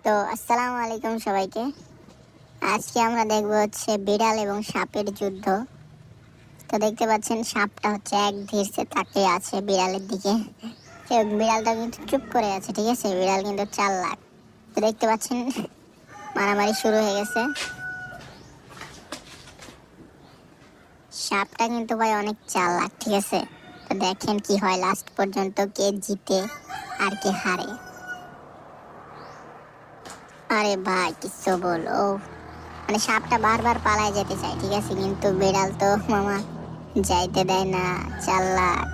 তো আসসালামু আলাইকুম সবাইকে। আজকে আমরা দেখব হচ্ছে বিড়াল এবং সাপের যুদ্ধ। তো দেখতে পাচ্ছেন সাপটা হচ্ছে এক ধীরছে তাকিয়ে আছে বিড়ালের দিকে। বিড়ালটা কিন্তু চুপ করে আছে, ঠিক আছে? বিড়াল কিন্তু চালাক। তো দেখতে পাচ্ছেন মারামারি শুরু হয়ে গেছে। সাপটা কিন্তু ভাই অনেক চালাক, ঠিক আছে? তো দেখেন কি হয় লাস্ট পর্যন্ত, কে জিতে আর কে হারে। আরে ভাই কিছু বলো, মানে সাপটা বারবার পালায় যেতে চায়, ঠিক আছে, কিন্তু বিড়াল তো মামা যাইতে দেয় না। চাল্লাক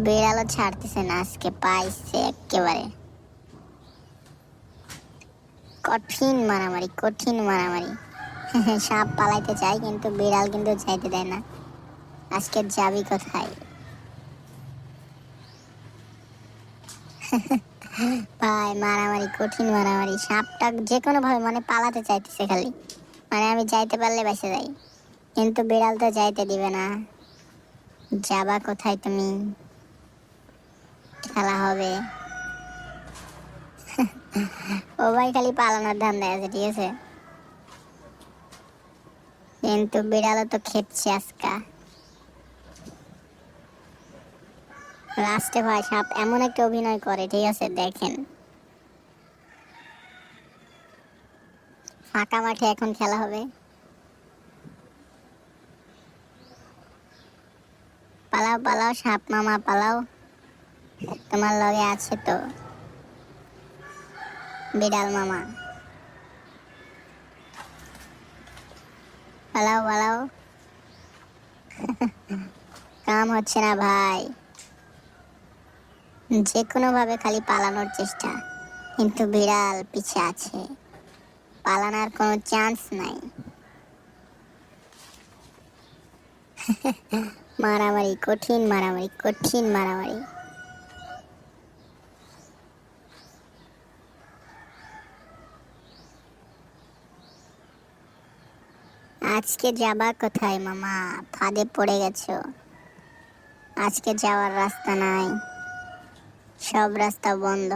বিড়ালও ছাড়তেছে না, আজকে পাইছে একেবারে। কঠিন মারামারি, কঠিন মারামারি। সাপ পালাইতে চায় কিন্তু বিড়াল কিন্তু যাইতে দেয় না। আজকে যাবি কোথায়? ভাই মারামারি, কঠিন মারামারি। সাপটা যে কোনো ভাবে মানে পালাতে চাইতেছে খালি, মানে আমি যাইতে পারলে বেঁচে যাই, কিন্তু বিড়াল তো যাইতে দিবে না। যাবা কোথায় তুমি? খেলা হবে। ও ভাই খালি পালানোর ধান্দায় আছে, ঠিক আছে, কিন্তু বিড়ালও তো খেপছে আজকা। লাস্টে ভাই সাপ এমন একটা অভিনয় করে, ঠিক আছে, দেখেন। ফাঁকা মাঠে এখন খেলা হবে। পালাও পালাও সাপ মামা পালাও, তোমার লগে আছে তো বিড়াল মামা। পালাও পালাও। কাম হচ্ছে না ভাই, যে কোনো ভাবে খালি পালানোর চেষ্টা, কিন্তু বিড়াল পিছে আছে, পালানোর কোনো চান্স নাই। মারামারি, কঠিন মারামারি, কঠিন মারামারি। আজকে যাবা কোথায় মামা? ফাঁদে পড়ে গেছো, আজকে যাওয়ার রাস্তা নাই, সব রাস্তা বন্ধ।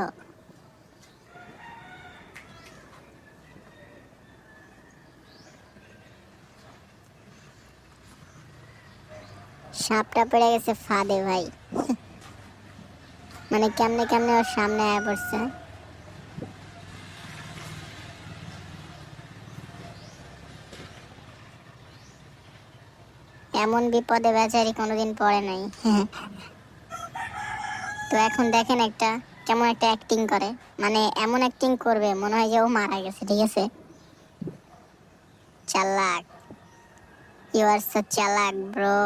সাপটা পড়ে গেছে ফাঁদে ভাই। মানে কেমনে কেমনে ওর সামনে আয়া পড়ছে। এমন বিপদে বেচারি কোনোদিন পড়ে নাই। তো এখন দেখেন একটা কেমন একটা অ্যাক্টিং করে, মানে এমন অ্যাক্টিং করবে মনে হয় যে ও মারা গেছে, ঠিক আছে। চালাক, ইউ আর সো চালাক ব্রো।